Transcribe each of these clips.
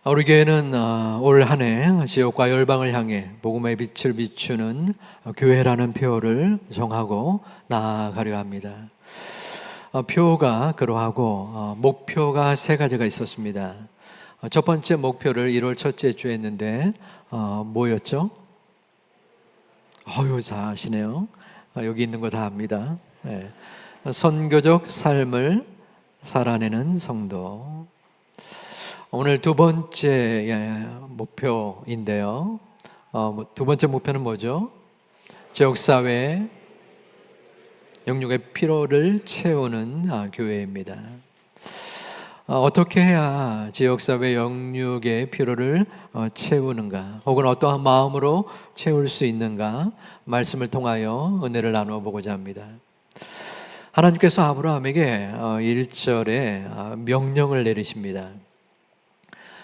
우리 교회는 올 한 해 지역과 열방을 향해 복음의 빛을 비추는 교회라는 표를 정하고 나아가려 합니다. 표가 그러하고 목표가 세 가지가 있었습니다. 첫 번째 목표를 1월 첫째 주에 했는데 뭐였죠? 잘 아시네요. 여기 있는 거 다 압니다. 네. 선교적 삶을 살아내는 성도. 오늘 두 번째 목표인데요. 두 번째 목표는 뭐죠? 지역사회 영육의 필요를 채우는 교회입니다. 어떻게 해야 지역사회 영육의 필요를 채우는가, 혹은 어떠한 마음으로 채울 수 있는가, 말씀을 통하여 은혜를 나누어 보고자 합니다. 하나님께서 아브라함에게 1절에 명령을 내리십니다.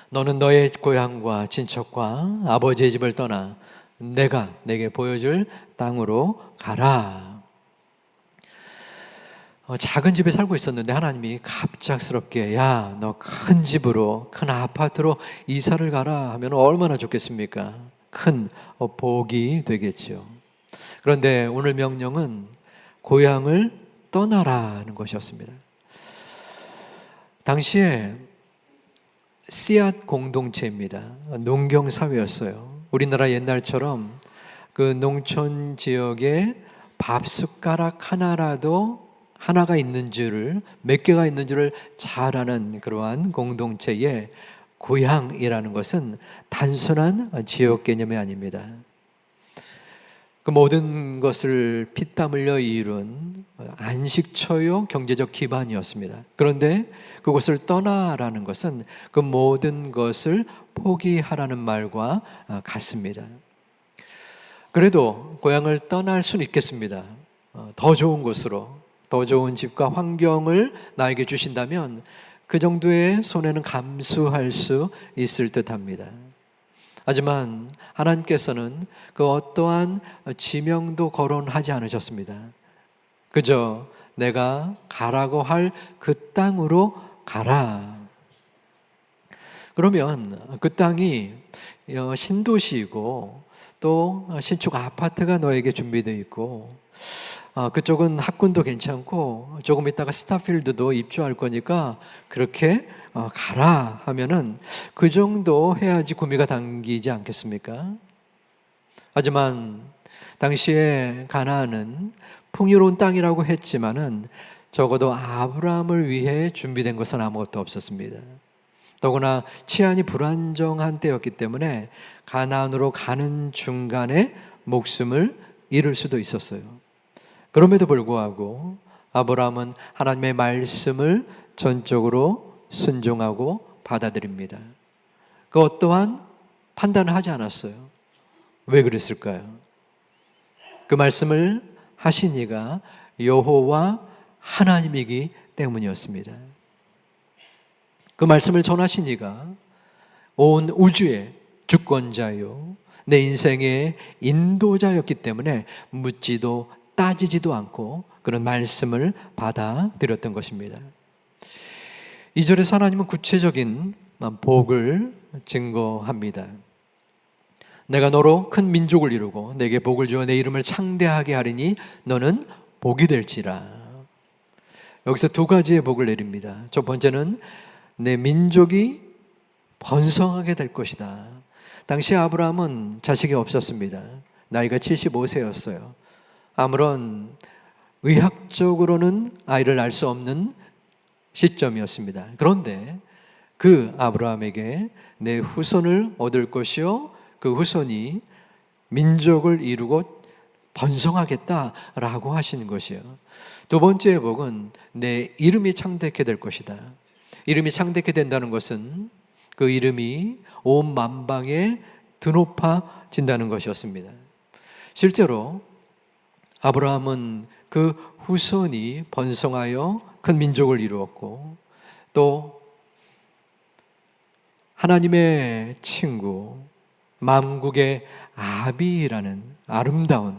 너는 너의 고향과 친척과 아버지의 집을 떠나 내가 내게 보여줄 땅으로 가라. 작은 집에 살고 있었는데 하나님이 갑작스럽게 야, 너 큰 집으로, 큰 아파트로 이사를 가라 하면 얼마나 좋겠습니까? 큰 복이 되겠죠. 그런데 오늘 명령은 고향을 떠나라는 것이었습니다. 당시에 씨앗 공동체입니다. 농경사회였어요. 우리나라 옛날처럼 그 농촌 지역에 밥 숟가락 하나가 있는지를, 몇 개가 있는지를 잘 아는 그러한 공동체의 고향이라는 것은 단순한 지역 개념이 아닙니다. 그 모든 것을 피땀 흘려 이룬 안식처요 경제적 기반이었습니다. 그런데 그곳을 떠나라는 것은 그 모든 것을 포기하라는 말과 같습니다. 그래도 고향을 떠날 수는 있겠습니다. 더 좋은 곳으로, 더 좋은 집과 환경을 나에게 주신다면 그 정도의 손해는 감수할 수 있을 듯합니다. 하지만 하나님께서는 그 어떠한 지명도 거론하지 않으셨습니다. 그저 내가 가라고 할 그 땅으로 가라. 그러면 그 땅이 신도시이고 또 신축 아파트가 너에게 준비되어 있고 그쪽은 학군도 괜찮고 조금 있다가 스타필드도 입주할 거니까 그렇게 가라 하면은 그 정도 해야지 구미가 당기지 않겠습니까? 하지만 당시에 가나안은 풍요로운 땅이라고 했지만은 적어도 아브라함을 위해 준비된 것은 아무것도 없었습니다. 더구나 치안이 불안정한 때였기 때문에 가나안으로 가는 중간에 목숨을 잃을 수도 있었어요. 그럼에도 불구하고 아브라함은 하나님의 말씀을 전적으로 순종하고 받아들입니다. 그 어떠한 판단을 하지 않았어요. 왜 그랬을까요? 그 말씀을 하신 이가 여호와 하나님이기 때문이었습니다. 그 말씀을 전하신 이가 온 우주의 주권자요, 내 인생의 인도자였기 때문에 묻지도 따지지도 않고 그런 말씀을 받아들였던 것입니다. 2절에서 하나님은 구체적인 복을 증거합니다. 내가 너로 큰 민족을 이루고 내게 복을 주어 내 이름을 창대하게 하리니 너는 복이 될지라. 여기서 두 가지의 복을 내립니다. 첫 번째는 내 민족이 번성하게 될 것이다. 당시 아브라함은 자식이 없었습니다. 나이가 75세였어요. 아무런 의학적으로는 아이를 낳을 수 없는 시점이었습니다. 그런데 그 아브라함에게 내 후손을 얻을 것이요 그 후손이 민족을 이루고 번성하겠다라고 하시는 것이에요. 두 번째 복은 내 이름이 창대케 될 것이다. 이름이 창대케 된다는 것은 그 이름이 온 만방에 드높아진다는 것이었습니다. 실제로 아브라함은 그 후손이 번성하여 큰 민족을 이루었고 또 하나님의 친구 만국의 아비라는 아름다운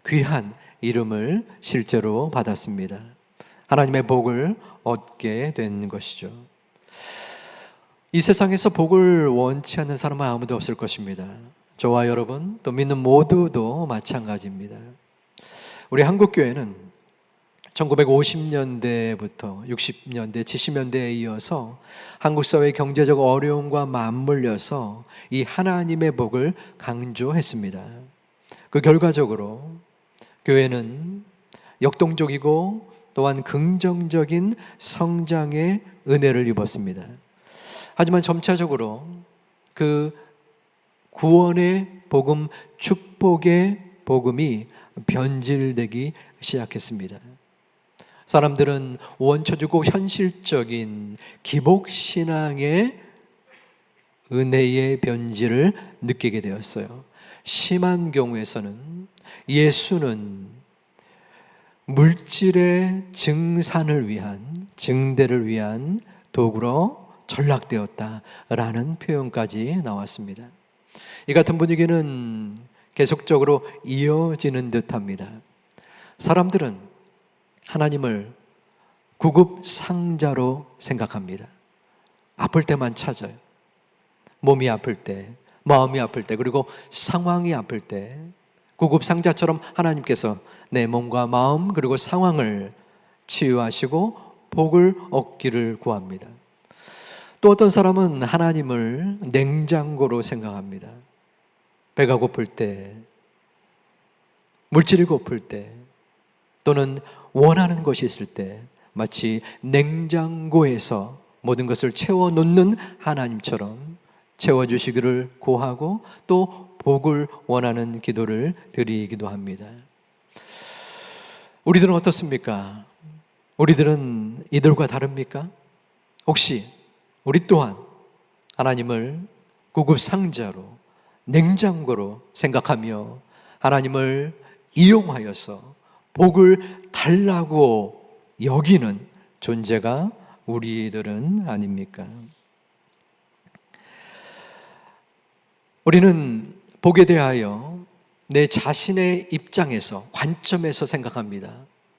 귀한 이름을 실제로 받았습니다. 하나님의 복을 얻게 된 것이죠. 이 세상에서 복을 원치 않는 사람은 아무도 없을 것입니다. 저와 여러분, 또 믿는 모두도 마찬가지입니다. 우리 한국교회는 1950년대부터 60년대, 70년대에 이어서 한국 사회의 경제적 어려움과 맞물려서 이 하나님의 복을 강조했습니다. 그 결과적으로 교회는 역동적이고 또한 긍정적인 성장의 은혜를 입었습니다. 하지만 점차적으로 그 구원의 복음, 축복의 복음이 변질되기 시작했습니다. 사람들은 원초적이고 현실적인 기복신앙의 은혜의 변질을 느끼게 되었어요. 심한 경우에서는 예수는 물질의 증산을 위한, 증대를 위한 도구로 전락되었다라는 표현까지 나왔습니다. 이 같은 분위기는 계속적으로 이어지는 듯합니다. 사람들은 하나님을 구급상자로 생각합니다. 아플 때만 찾아요. 몸이 아플 때, 마음이 아플 때, 그리고 상황이 아플 때 구급상자처럼 하나님께서 내 몸과 마음 그리고 상황을 치유하시고 복을 얻기를 구합니다. 또 어떤 사람은 하나님을 냉장고로 생각합니다. 배가 고플 때, 물질이 고플 때, 또는 원하는 것이 있을 때 마치 냉장고에서 모든 것을 채워놓는 하나님처럼 채워주시기를 구하고 또 복을 원하는 기도를 드리기도 합니다. 우리들은 어떻습니까? 우리들은 이들과 다릅니까? 혹시 우리 또한 하나님을 구급상자로, 냉장고로 생각하며 하나님을 이용하여서 복을 달라고 여기는 존재가 우리들은 아닙니까? 우리는 복에 대하여 내 자신의 입장에서, 관점에서 생각합니다.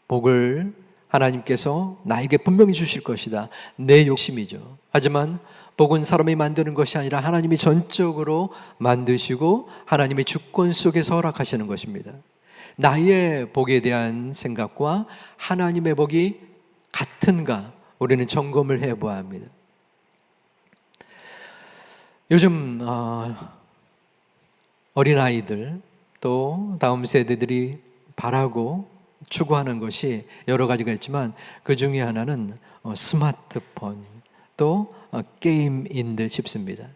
복을 하나님께서 나에게 분명히 주실 것이다. 내 욕심이죠. 하지만 복은 사람이 만드는 것이 아니라 하나님이 전적으로 만드시고 하나님의 주권 속에서 허락하시는 것입니다. 나의 복에 대한 생각과 하나님의 복이 같은가 우리는 점검을 해봐야 합니다. 요즘 어린아이들 또 다음 세대들이 바라고 추구하는 것이 여러 가지가 있지만 그 중에 하나는 스마트폰 또 게임인 듯 싶습니다.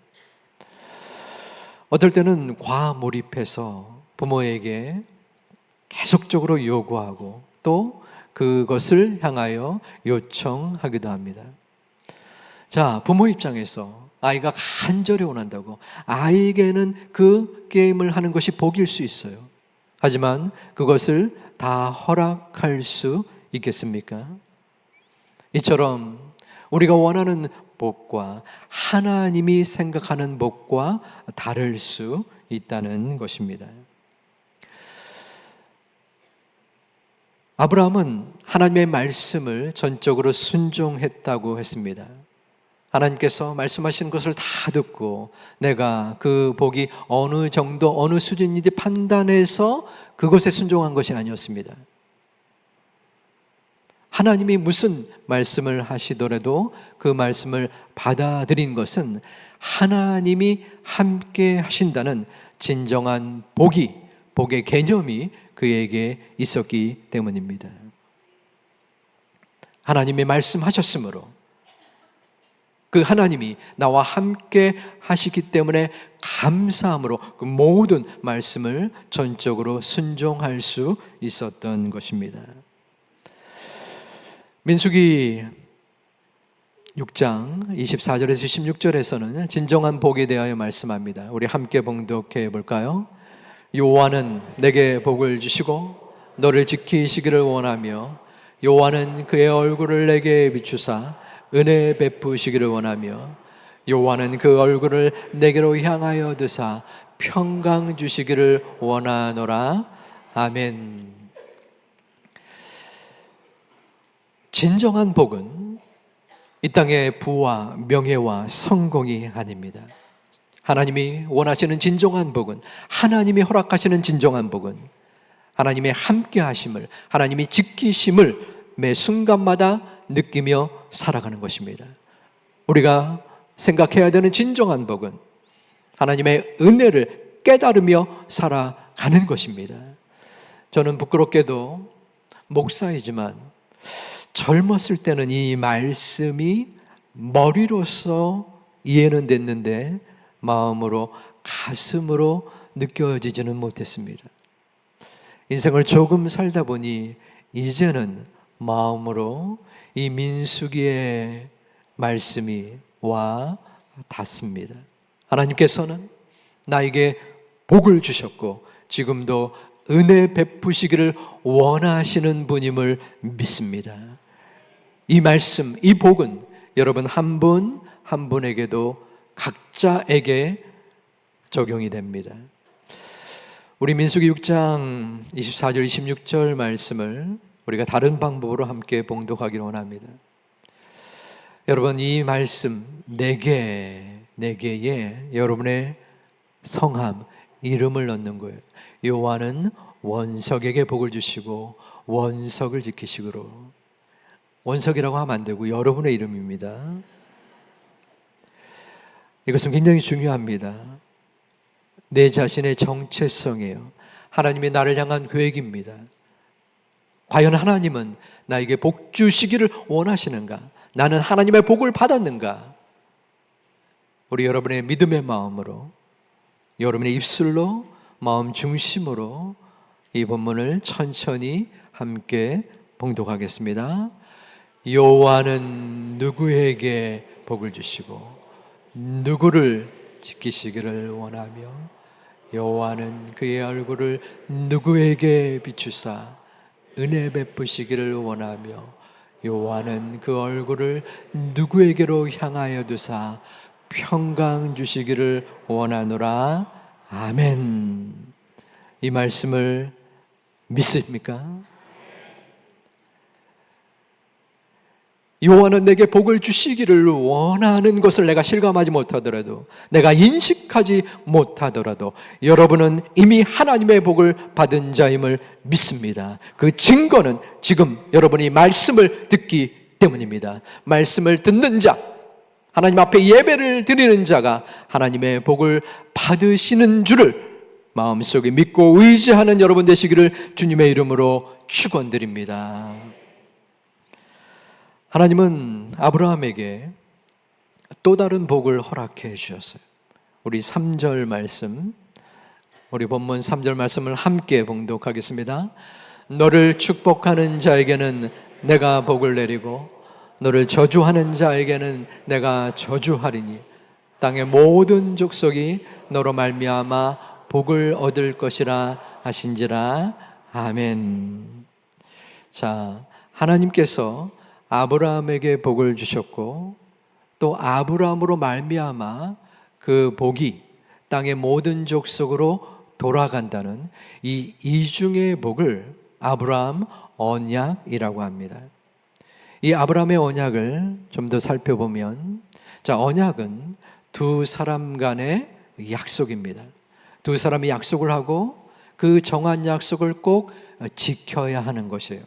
어떨 때는 과몰입해서 부모에게 계속적으로 요구하고 또 그것을 향하여 요청하기도 합니다. 자, 부모 입장에서 아이가 간절히 원한다고 아이에게는 그 게임을 하는 것이 복일 수 있어요. 하지만 그것을 다 허락할 수 있겠습니까? 이처럼 우리가 원하는 복과 하나님이 생각하는 복과 다를 수 있다는 것입니다. 아브라함은 하나님의 말씀을 전적으로 순종했다고 했습니다. 하나님께서 말씀하시는 것을 다 듣고 내가 그 복이 어느 정도 어느 수준인지 판단해서 그것에 순종한 것이 아니었습니다. 하나님이 무슨 말씀을 하시더라도 그 말씀을 받아들인 것은 하나님이 함께 하신다는 진정한 복의 개념이 그에게 있었기 때문입니다. 하나님이 말씀하셨으므로 그 하나님이 나와 함께 하시기 때문에 감사함으로 그 모든 말씀을 전적으로 순종할 수 있었던 것입니다. 민수기 6장 24절에서 16절에서는 진정한 복에 대하여 말씀합니다. 우리 함께 봉독해 볼까요? 여호와는 내게 복을 주시고 너를 지키시기를 원하며 여호와는 그의 얼굴을 내게 비추사 은혜 베푸시기를 원하며 여호와는 그 얼굴을 내게로 향하여 드사 평강 주시기를 원하노라. 아멘. 진정한 복은 이 땅의 부와 명예와 성공이 아닙니다. 하나님이 원하시는 진정한 복은, 하나님이 허락하시는 진정한 복은 하나님의 함께 하심을, 하나님이 지키심을 매 순간마다 느끼며 살아가는 것입니다. 우리가 생각해야 되는 진정한 복은 하나님의 은혜를 깨달으며 살아가는 것입니다. 저는 부끄럽게도 목사이지만 젊었을 때는 이 말씀이 머리로서 이해는 됐는데 마음으로, 가슴으로 느껴지지는 못했습니다. 인생을 조금 살다 보니 이제는 마음으로 이 민수기의 말씀이 와 닿습니다. 하나님께서는 나에게 복을 주셨고 지금도 은혜 베푸시기를 원하시는 분임을 믿습니다. 이 말씀, 이 복은 여러분 한 분 한 분에게도 각자에게 적용이 됩니다. 우리 민수기 6장 24절 26절 말씀을 우리가 다른 방법으로 함께 봉독하기를 원합니다. 여러분, 이 말씀 네 개에 여러분의 성함, 이름을 넣는 거예요. 여호와는 원석에게 복을 주시고 원석을 지키시기로. 원석이라고 하면 안 되고 여러분의 이름입니다. 이것은 굉장히 중요합니다. 내 자신의 정체성이에요. 하나님의 나를 향한 계획입니다. 과연 하나님은 나에게 복 주시기를 원하시는가? 나는 하나님의 복을 받았는가? 우리 여러분의 믿음의 마음으로, 여러분의 입술로, 마음 중심으로 이 본문을 천천히 함께 봉독하겠습니다. 여호와는 누구에게 복을 주시고 누구를 지키시기를 원하며 여호와는 그의 얼굴을 누구에게 비추사 은혜 베푸시기를 원하며 여호와는 그 얼굴을 누구에게로 향하여 두사 평강 주시기를 원하노라. 아멘. 이 말씀을 믿습니까? 여호와는 내게 복을 주시기를 원하는 것을 내가 실감하지 못하더라도, 내가 인식하지 못하더라도 여러분은 이미 하나님의 복을 받은 자임을 믿습니다. 그 증거는 지금 여러분이 말씀을 듣기 때문입니다. 말씀을 듣는 자, 하나님 앞에 예배를 드리는 자가 하나님의 복을 받으시는 줄을 마음속에 믿고 의지하는 여러분 되시기를 주님의 이름으로 축원드립니다. 하나님은 아브라함에게 또 다른 복을 허락해 주셨어요. 우리 3절 말씀, 우리 본문 3절 말씀을 함께 봉독하겠습니다. 너를 축복하는 자에게는 내가 복을 내리고 너를 저주하는 자에게는 내가 저주하리니 땅의 모든 족속이 너로 말미암아 복을 얻을 것이라 하신지라. 아멘. 자, 하나님께서 아브라함에게 복을 주셨고 또 아브라함으로 말미암아 그 복이 땅의 모든 족속으로 돌아간다는 이 이중의 복을 아브라함 언약이라고 합니다. 이 아브라함의 언약을 좀 더 살펴보면, 자, 언약은 두 사람 간의 약속입니다. 두 사람이 약속을 하고 그 정한 약속을 꼭 지켜야 하는 것이에요.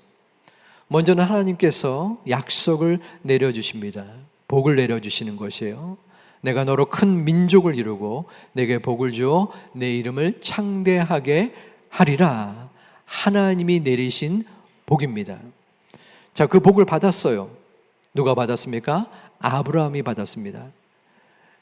먼저는 하나님께서 약속을 내려주십니다. 복을 내려주시는 것이에요. 내가 너로 큰 민족을 이루고 내게 복을 주어 내 이름을 창대하게 하리라. 하나님이 내리신 복입니다. 자, 그 복을 받았어요. 누가 받았습니까? 아브라함이 받았습니다.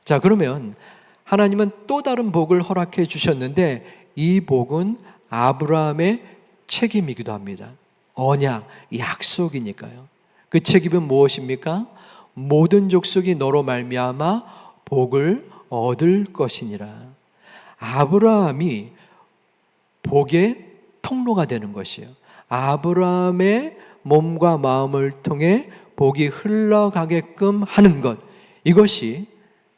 자, 그러면 하나님은 또 다른 복을 허락해 주셨는데 이 복은 아브라함의 책임이기도 합니다. 언약, 약속이니까요. 그 책임은 무엇입니까? 모든 족속이 너로 말미암아 복을 얻을 것이니라. 아브라함이 복의 통로가 되는 것이에요. 아브라함의 몸과 마음을 통해 복이 흘러가게끔 하는 것, 이것이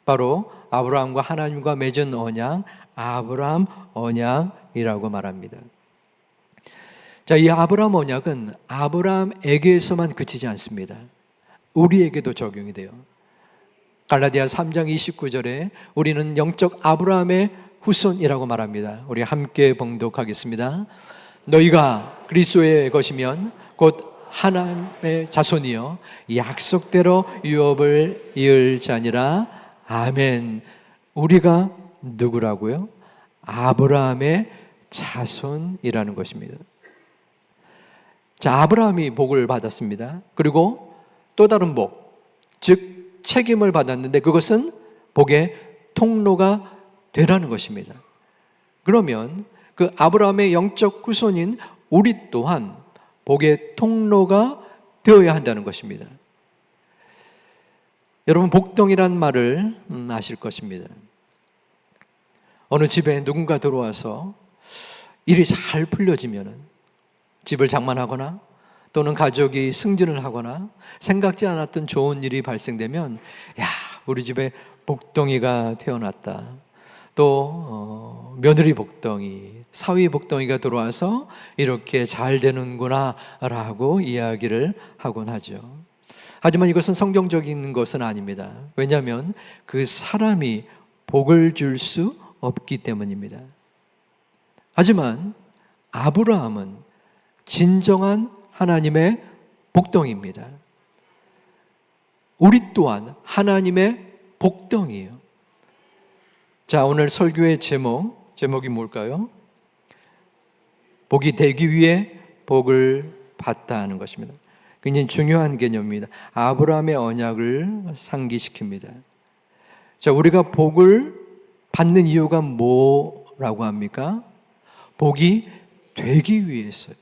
바로 아브라함과 하나님과 맺은 언약, 아브라함 언약이라고 말합니다. 자, 이 아브라함 언약은 아브라함에게서만 그치지 않습니다. 우리에게도 적용이 돼요. 갈라디아 3장 29절에 우리는 영적 아브라함의 후손이라고 말합니다. 우리 함께 봉독하겠습니다. 너희가 그리스도의 것이면 곧 하나님의 자손이요 약속대로 유업을 이을 자니라. 아멘. 우리가 누구라고요? 아브라함의 자손이라는 것입니다. 자, 아브라함이 복을 받았습니다. 그리고 또 다른 복, 즉 책임을 받았는데 그것은 복의 통로가 되라는 것입니다. 그러면 그 아브라함의 영적 후손인 우리 또한 복의 통로가 되어야 한다는 것입니다. 여러분, 복덩이란 말을 아실 것입니다. 어느 집에 누군가 들어와서 일이 잘 풀려지면 집을 장만하거나 또는 가족이 승진을 하거나 생각지 않았던 좋은 일이 발생되면 야, 우리 집에 복덩이가 태어났다. 또 며느리 복덩이, 사위 복덩이가 들어와서 이렇게 잘 되는구나 라고 이야기를 하곤 하죠. 하지만 이것은 성경적인 것은 아닙니다. 왜냐하면 그 사람이 복을 줄 수 없기 때문입니다. 하지만 아브라함은 진정한 하나님의 복덩이입니다. 우리 또한 하나님의 복덩이에요. 자, 오늘 설교의 제목이 뭘까요? 복이 되기 위해 복을 받다 하는 것입니다. 굉장히 중요한 개념입니다. 아브라함의 언약을 상기시킵니다. 자, 우리가 복을 받는 이유가 뭐라고 합니까? 복이 되기 위해서요.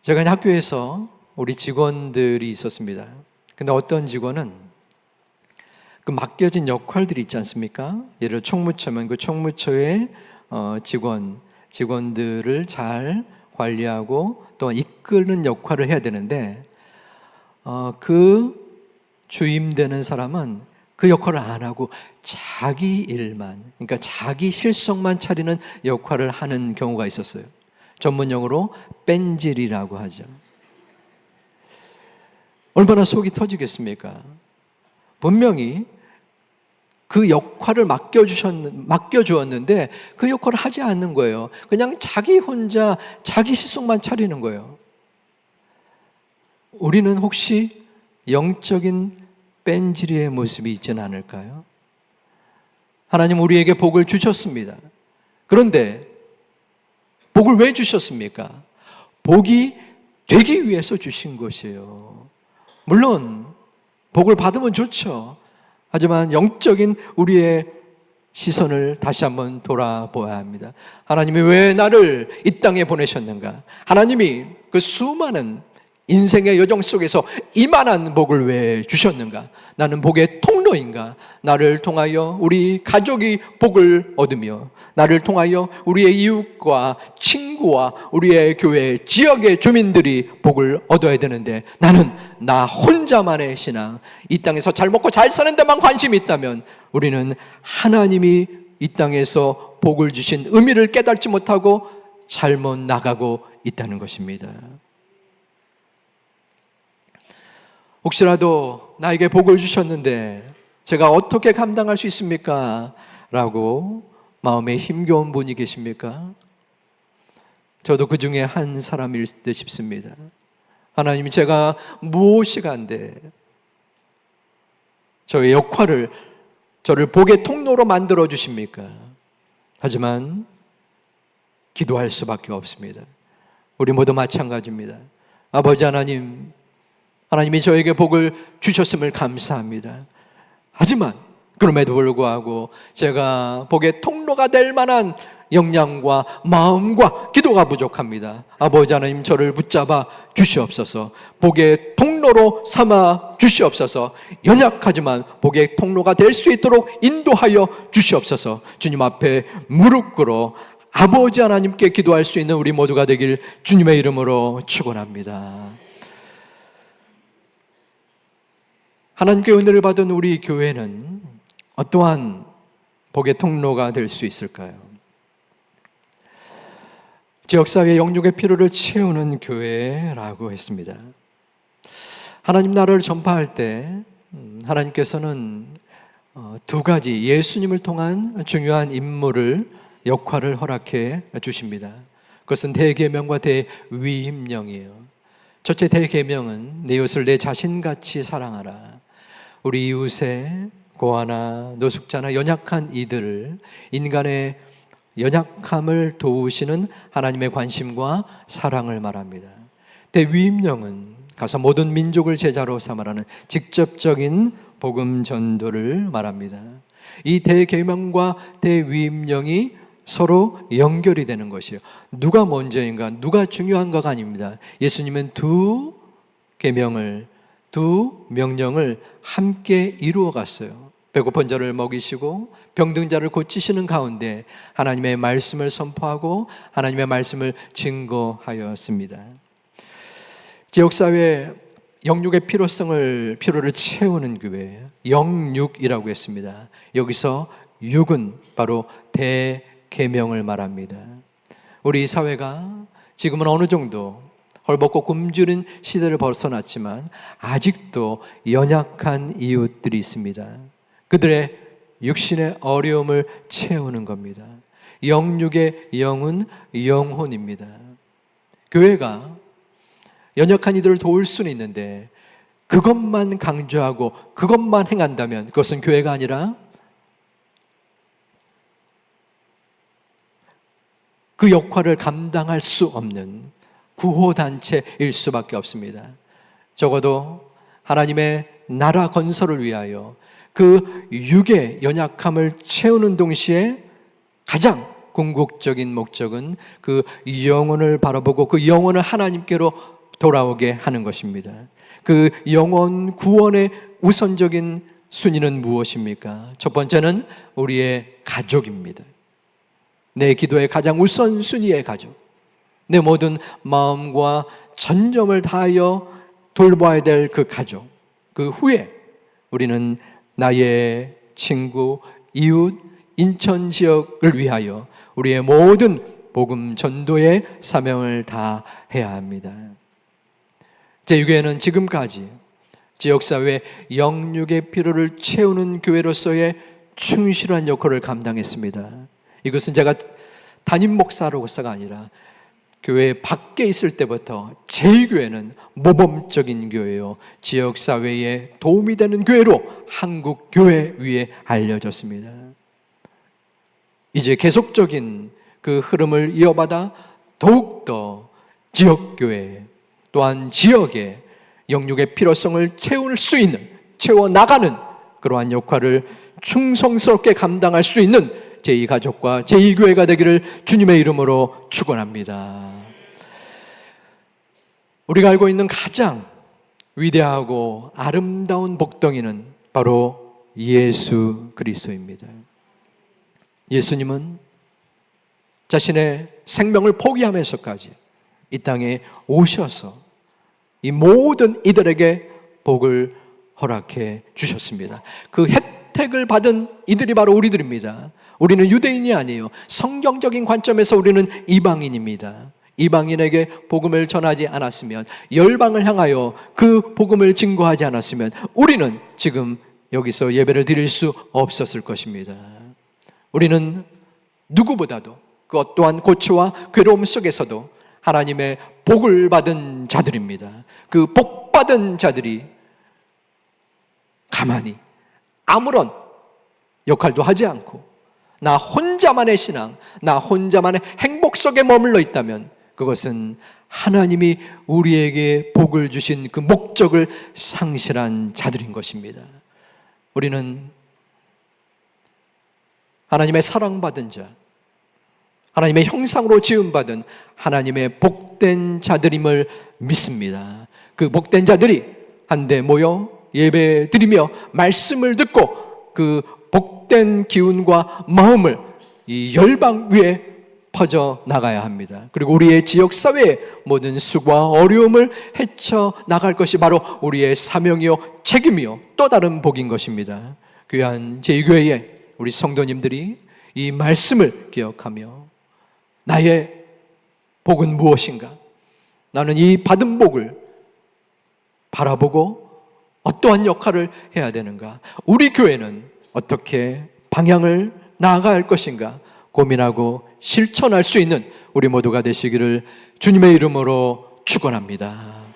제가 학교에서 우리 직원들이 있었습니다. 근데 어떤 직원은 그 맡겨진 역할들이 있지 않습니까? 예를 들어 총무처면 그 총무처의 직원들을 잘 관리하고 또 이끄는 역할을 해야 되는데 그 주임되는 사람은 그 역할을 안 하고 자기 일만, 그러니까 자기 실속만 차리는 역할을 하는 경우가 있었어요. 전문용어로 뺀질이라고 하죠. 얼마나 속이 터지겠습니까? 분명히 그 역할을 맡겨주었는데 그 역할을 하지 않는 거예요. 그냥 자기 혼자 자기 실속만 차리는 거예요. 우리는 혹시 영적인 뺀질이의 모습이 있지는 않을까요? 하나님 우리에게 복을 주셨습니다. 그런데 복을 왜 주셨습니까? 복이 되기 위해서 주신 것이에요. 물론 복을 받으면 좋죠. 하지만 영적인 우리의 시선을 다시 한번 돌아보아야 합니다. 하나님이 왜 나를 이 땅에 보내셨는가? 하나님이 그 수많은 인생의 여정 속에서 이만한 복을 왜 주셨는가? 나는 복의 통로인가? 나를 통하여 우리 가족이 복을 얻으며 나를 통하여 우리의 이웃과 친구와 우리의 교회 지역의 주민들이 복을 얻어야 되는데 나는 나 혼자만의 신앙, 이 땅에서 잘 먹고 잘 사는 데만 관심이 있다면 우리는 하나님이 이 땅에서 복을 주신 의미를 깨닫지 못하고 잘못 나가고 있다는 것입니다. 혹시라도 나에게 복을 주셨는데 제가 어떻게 감당할 수 있습니까? 라고 마음에 힘겨운 분이 계십니까? 저도 그 중에 한 사람일 듯 싶습니다. 하나님이 제가 무엇이 간데 저의 역할을 저를 복의 통로로 만들어 주십니까? 하지만 기도할 수밖에 없습니다. 우리 모두 마찬가지입니다. 아버지 하나님, 하나님이 저에게 복을 주셨음을 감사합니다. 하지만 그럼에도 불구하고 제가 복의 통로가 될 만한 역량과 마음과 기도가 부족합니다. 아버지 하나님 저를 붙잡아 주시옵소서. 복의 통로로 삼아 주시옵소서. 연약하지만 복의 통로가 될 수 있도록 인도하여 주시옵소서. 주님 앞에 무릎 꿇어 아버지 하나님께 기도할 수 있는 우리 모두가 되길 주님의 이름으로 축원합니다. 하나님께 은혜를 받은 우리 교회는 어떠한 복의 통로가 될 수 있을까요? 지역사회 영육의 필요를 채우는 교회라고 했습니다. 하나님 나라를 전파할 때 하나님께서는 두 가지 예수님을 통한 중요한 인물을 역할을 허락해 주십니다. 그것은 대계명과 대위임령이에요. 첫째 대계명은 내 이웃을 내 자신같이 사랑하라. 우리 이웃의 고아나 노숙자나 연약한 이들을, 인간의 연약함을 도우시는 하나님의 관심과 사랑을 말합니다. 대위임령은 가서 모든 민족을 제자로 삼으라는 직접적인 복음 전도를 말합니다. 이 대계명과 대위임령이 서로 연결이 되는 것이에요. 누가 먼저인가, 누가 중요한가가 아닙니다. 예수님은 두 계명을, 두 명령을 함께 이루어 갔어요. 배고픈 자를 먹이시고 병든 자를 고치시는 가운데 하나님의 말씀을 선포하고 하나님의 말씀을 증거하였습니다. 지역사회 영육의 필요를 채우는 교회, 영육이라고 했습니다. 여기서 육은 바로 대계명을 말합니다. 우리 사회가 지금은 어느 정도 헐벗고 굶주린 시대를 벗어났지만 아직도 연약한 이웃들이 있습니다. 그들의 육신의 어려움을 채우는 겁니다. 영육의 영은 영혼입니다. 교회가 연약한 이들을 도울 수는 있는데 그것만 강조하고 그것만 행한다면 그것은 교회가 아니라 그 역할을 감당할 수 없는 구호단체일 수밖에 없습니다. 적어도 하나님의 나라 건설을 위하여 그 육의 연약함을 채우는 동시에 가장 궁극적인 목적은 그 영혼을 바라보고 그 영혼을 하나님께로 돌아오게 하는 것입니다. 그 영혼 구원의 우선적인 순위는 무엇입니까? 첫 번째는 우리의 가족입니다. 내 기도의 가장 우선순위의 가족, 내 모든 마음과 전념을 다하여 돌봐야 될 그 가족, 그 후에 우리는 나의 친구, 이웃, 인천 지역을 위하여 우리의 모든 복음 전도의 사명을 다해야 합니다. 제6회는 지금까지 지역사회 영육의 필요를 채우는 교회로서의 충실한 역할을 감당했습니다. 이것은 제가 담임 목사로서가 아니라 교회 밖에 있을 때부터 제1교회는 모범적인 교회요, 지역사회에 도움이 되는 교회로 한국교회 위에 알려졌습니다. 이제 계속적인 그 흐름을 이어받아 더욱더 지역교회 또한 지역의 영육의 필요성을 채울 수 있는, 채워나가는 그러한 역할을 충성스럽게 감당할 수 있는 제2가족과 제2교회가 되기를 주님의 이름으로 축원합니다. 우리가 알고 있는 가장 위대하고 아름다운 복덩이는 바로 예수 그리스도입니다. 예수님은 자신의 생명을 포기하면서까지 이 땅에 오셔서 이 모든 이들에게 복을 허락해 주셨습니다. 그 혜택을 받은 이들이 바로 우리들입니다. 우리는 유대인이 아니에요. 성경적인 관점에서 우리는 이방인입니다. 이방인에게 복음을 전하지 않았으면, 열방을 향하여 그 복음을 증거하지 않았으면 우리는 지금 여기서 예배를 드릴 수 없었을 것입니다. 우리는 누구보다도 그 어떠한 고초와 괴로움 속에서도 하나님의 복을 받은 자들입니다. 그 복 받은 자들이 가만히 아무런 역할도 하지 않고 나 혼자만의 신앙, 나 혼자만의 행복 속에 머물러 있다면 그것은 하나님이 우리에게 복을 주신 그 목적을 상실한 자들인 것입니다. 우리는 하나님의 사랑받은 자, 하나님의 형상으로 지음받은 하나님의 복된 자들임을 믿습니다. 그 복된 자들이 한데 모여 예배 드리며 말씀을 듣고 그 복된 기운과 마음을 이 열방 위에 퍼져 나가야 합니다. 그리고 우리의 지역사회의 모든 수고와 어려움을 헤쳐나갈 것이 바로 우리의 사명이요 책임이요 또 다른 복인 것입니다. 귀한 제2교회의 우리 성도님들이 이 말씀을 기억하며 나의 복은 무엇인가? 나는 이 받은 복을 바라보고 어떠한 역할을 해야 되는가? 우리 교회는 어떻게 방향을 나아가야 할 것인가? 고민하고 실천할 수 있는 우리 모두가 되시기를 주님의 이름으로 축원합니다.